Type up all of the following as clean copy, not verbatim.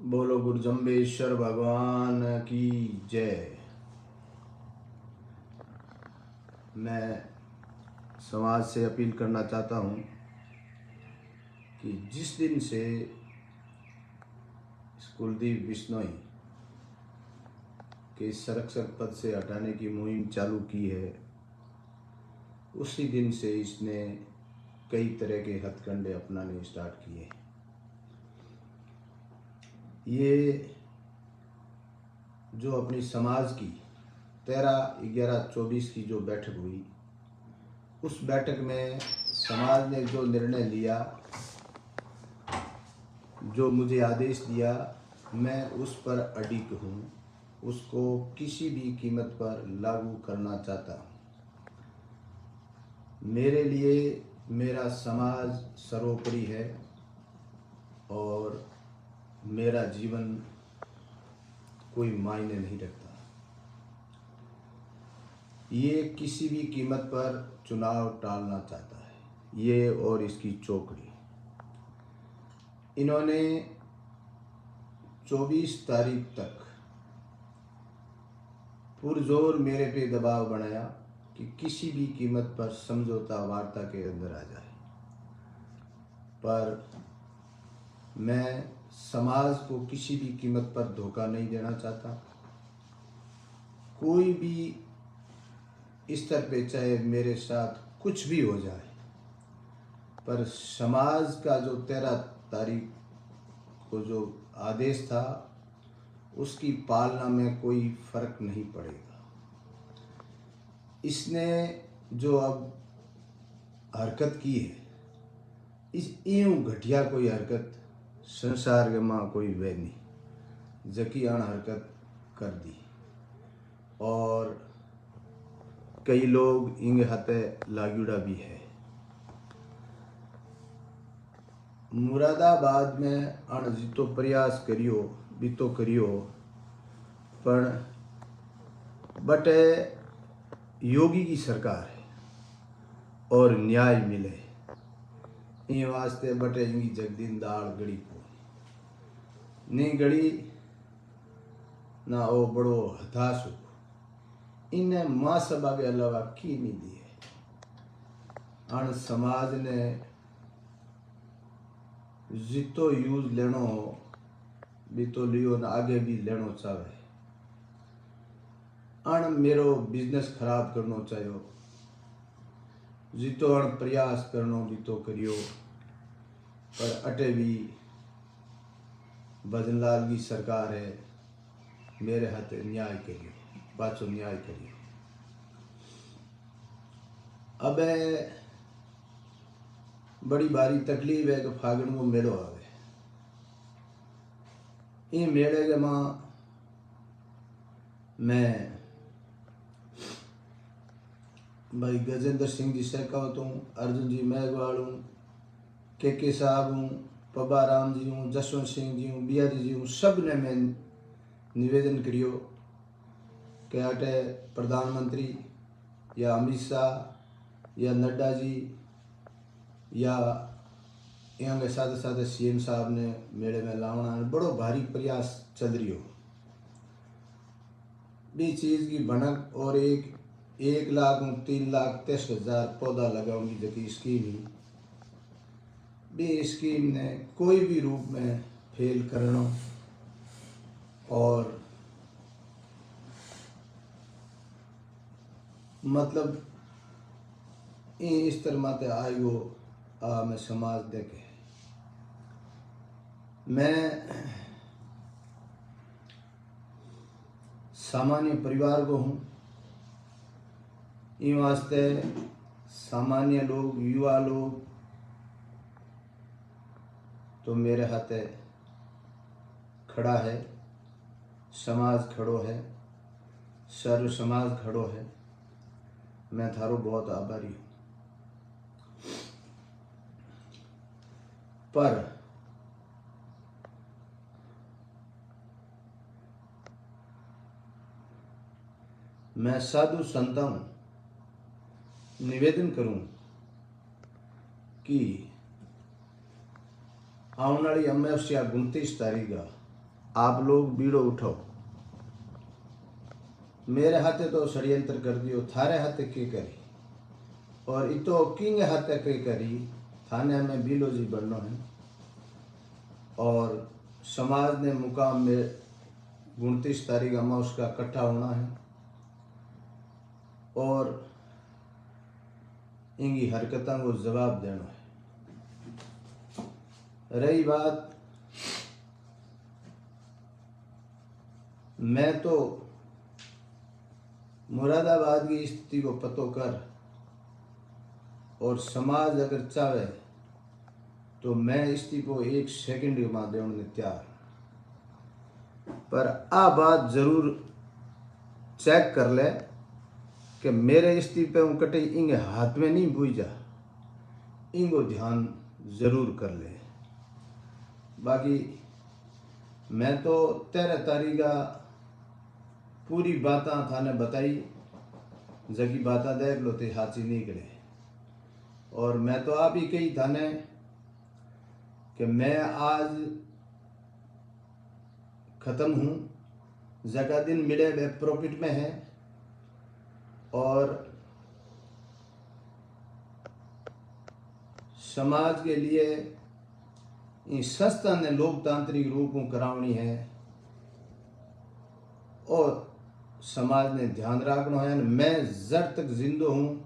बोलो गुरु जम्बेश्वर भगवान की जय। मैं समाज से अपील करना चाहता हूँ कि जिस दिन से कुलदीप बिश्नोई के संरक्षक पद से हटाने की मुहिम चालू की है, उसी दिन से इसने कई तरह के हथकंडे अपनाने स्टार्ट किए। ये जो अपनी समाज की 13/11/24 की जो बैठक हुई, उस बैठक में समाज ने जो निर्णय लिया, जो मुझे आदेश दिया, मैं उस पर अडिग हूँ, उसको किसी भी कीमत पर लागू करना चाहता हूँ। मेरे लिए मेरा समाज सर्वोपरि है और मेरा जीवन कोई मायने नहीं रखता। ये किसी भी कीमत पर चुनाव टालना चाहता है, ये और इसकी चौकड़ी। इन्होंने 24 तारीख तक पुरजोर मेरे पे दबाव बनाया कि किसी भी कीमत पर समझौता वार्ता के अंदर आ जाए, पर मैं समाज को किसी भी कीमत पर धोखा नहीं देना चाहता। कोई भी स्तर पे चाहे मेरे साथ कुछ भी हो जाए, पर समाज का जो 13 तारीख को जो आदेश था, उसकी पालना में कोई फर्क नहीं पड़ेगा। इसने जो अब हरकत की है, इस यूं घटिया कोई हरकत संसार के माँ कोई वह नहीं, जकियान हरकत कर दी। और कई लोग इंगे हाथे लागुड़ा भी है। मुरादाबाद में अण जितो प्रयास करियो भी तो करियो, पर बटे योगी की सरकार है और न्याय मिले, इन वास्ते बटे इंगी जगदीन दाल गड़ी को नहीं गड़ी ना। वो बड़ो हताश हो, इन्हें माँ सभा के अलावा की नहीं दिए। अण समाज ने जितो यूज लेनो भी तो लियो ना, आगे भी लेनो चाहे। अण मेरो बिजनेस खराब करनो चाहो, जितो अण प्रयास करनो भी तो करियो, पर अटे भी भजनलाल की सरकार है, मेरे हाथ न्याय करियो, पाछो न्याय करियो। अब बड़ी भारी तकलीफ है कि फागण को मेलो आवे। ये मेले के मां मैं भाई गजेंद्र सिंह जी शेखावत हूँ, अर्जुन जी मेघवाल हूँ, के साहब हूँ, पब्बा राम जी हूँ, जसवंत सिंह जी हूँ, बिहारी जी हूँ, सब ने मैं निवेदन करियो कि अटे प्रधानमंत्री या अमित शाह या नड्डा जी या यहाँ के साथ साथ सीएम साहब ने मेले में लावना बड़ो भारी प्रयास चल रही हो। भी चीज़ की भनक और 1,03,23,000 पौधा लगाऊंगी जबकि स्कीम भी स्कीम ने कोई भी रूप में फेल करना और मतलब इस तरह माते आयो आ मैं समाज देखे। मैं सामान्य परिवार को हूँ, इन वास्ते सामान्य लोग, युवा लोग तो मेरे हाथे खड़ा है, समाज खड़ो है, सर्व समाज खड़ो है। मैं थारो बहुत आभारी हूँ, पर मैं साधु संतां निवेदन करूं कि आने वाली अमावस्या 29 तारीख आप लोग बीड़ो उठाओ। मेरे हाथे तो षड्यंत्र कर दियो, थारे हाथे के करी और इतो किंग हाथे के करी। थाने में बिलोजी बनना है और समाज ने मुकाम में 29 तारीख में उसका इकट्ठा होना है और इनकी हरकतों को जवाब देना है। रही बात, मैं तो मुरादाबाद की स्थिति को पतो कर और समाज अगर चाहे तो मैं इस्तीफो 1 सेकंड के बाद देने तैयार, पर आ बात जरूर चेक कर ले कि मेरे इस्तीफे कटे इंगे हाथ में नहीं बुझ जा, इनको ध्यान जरूर कर ले। बाकी मैं तो 13 तारीख का पूरी बात थाने बताई, जगी बात देख लो ते हाथी निकले। और मैं तो आप ही कही थाने कि मैं आज खत्म हूँ, जगह दिन मिले वे प्रॉफिट में है और समाज के लिए इस संस्था ने लोकतांत्रिक रूप में करावनी है और समाज ने ध्यान रखना है। मैं जब तक जिंदो हूँ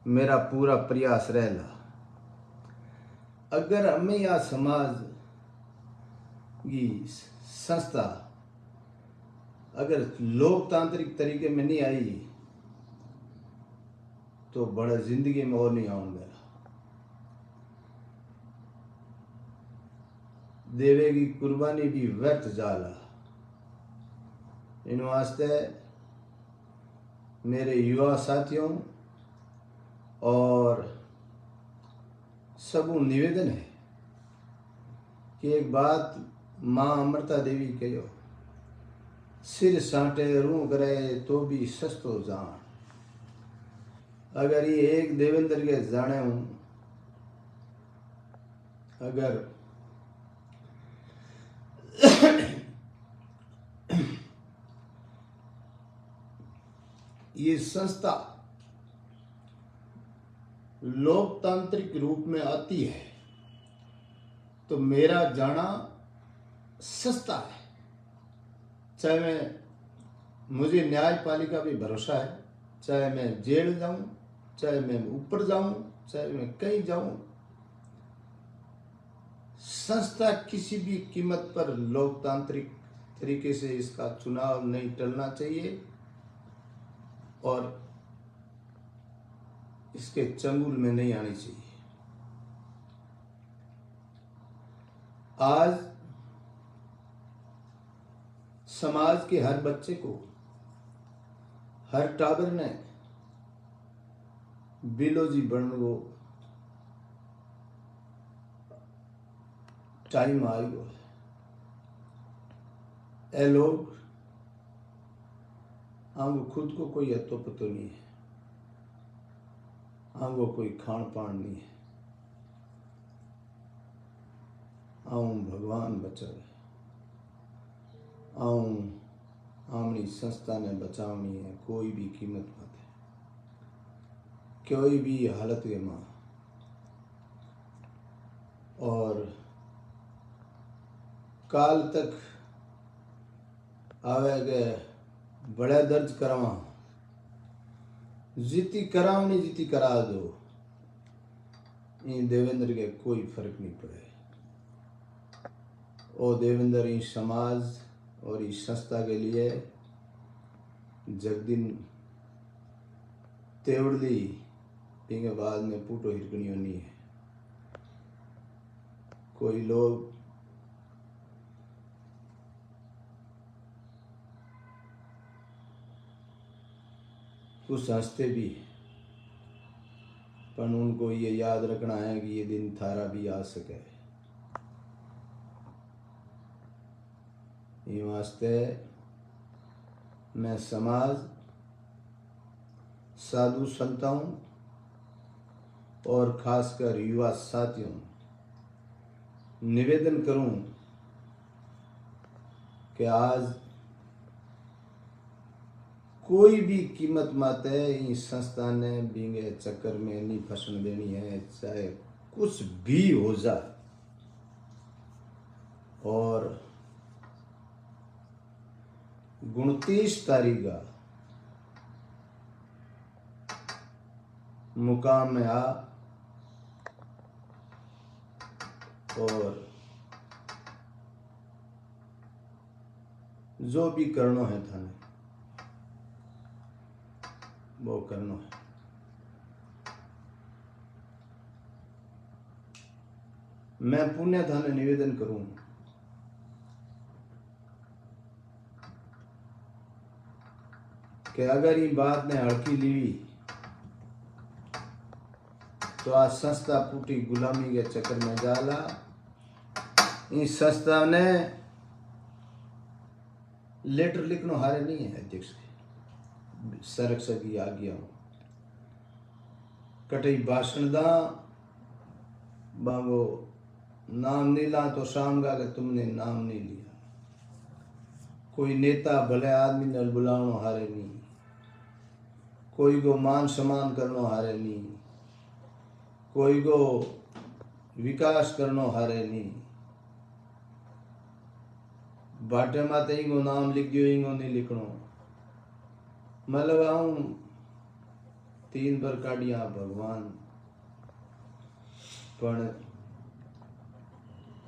मेरा पूरा प्रयास रहेगा। अगर हमें या समाज की संस्था अगर लोकतांत्रिक तरीके में नहीं आई तो बड़ा जिंदगी में और नहीं आऊंगा। देवे की कुर्बानी भी व्यर्थ जाला। इन वास्ते मेरे युवा साथियों और सबू निवेदन है कि एक बात माँ अमृता देवी कहो, सिर साटे रू करे तो भी सस्तो जान। अगर ये एक देवेंद्र के जाने हूं, अगर ये संस्था लोकतांत्रिक रूप में आती है तो मेरा जाना सस्ता है। चाहे मैं, मुझे न्यायपालिका भी भरोसा है, चाहे मैं जेल जाऊं, चाहे मैं ऊपर जाऊं, चाहे मैं कहीं जाऊं, संस्था किसी भी कीमत पर लोकतांत्रिक तरीके से इसका चुनाव नहीं टलना चाहिए और इसके चंगुल में नहीं आनी चाहिए। आज समाज के हर बच्चे को, हर टाबर ने बिलोजी बनने को टाइम आ गयो है। ए लोग आंगो खुद को कोई अतो पतो नहीं है, आंगो कोई खान पान नहीं है। आऊं भगवान बचावे, आऊं आमनी संस्था ने बचावनी है कोई भी कीमत मत है, कोई भी हालत के मां। और काल तक आवे गए बड़ा दर्ज करावा, जीती करावनी जीती करा दो, इन देवेंद्र के कोई फर्क नहीं पड़े। ओ देवेंद्र इस समाज और इस संस्था के लिए जगदिन तेवड़ली के बाद में पूटो हिरकनियों नहीं है। कोई लोग कुछ हंसते भी, पर उनको ये याद रखना है कि ये दिन थारा भी आ सके। ये वास्ते मैं समाज, साधु संतों और खासकर युवा साथियों निवेदन करूं कि आज कोई भी कीमत माते इस संस्था ने बींगे चक्कर में नहीं फंसने देनी है, चाहे कुछ भी हो जाए। और 29 तारीख का मुकाम में आ और जो भी करना है थाने वो करना है। मैं पुण्य थाने निवेदन करूं कि अगर ये बात ने हड़की ली तो आज संस्था पूरी गुलामी के चक्कर में जाला। इस संस्था ने लेटर लिखना हारे नहीं है अध्यक्ष के संरक्षक की आज्ञा कटई भाषण दा बांगो नाम नहीं ला तो शाम का कि तुमने नाम नहीं लिया। कोई नेता भले आदमी ने बुलाना हारे नहीं, कोई को मान सम्मान करना हारे नहीं, कोई को विकास करना हारे नहीं। बाटे माते इंगो नाम लिख दियो, इंगो नहीं लिखनो। मतलब आऊं 3 पर काटिया भगवान, पर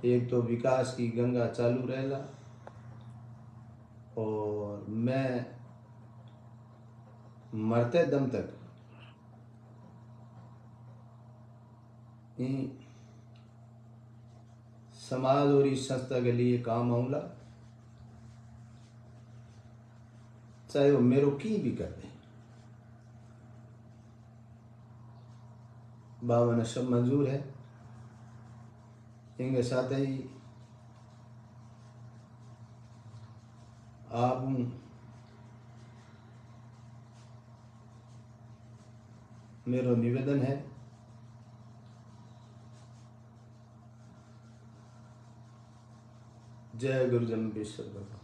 एक तो विकास की गंगा चालू रहेला और मैं मरते दम तक समाज और इस संस्था के लिए काम आऊंगा, चाहे वो मेरो की भी कर दे। बाबा ने सब मंजूर है। इनके साथ ही आप मेरो निवेदन है जय गुरु जम्बेश्वर बाबा।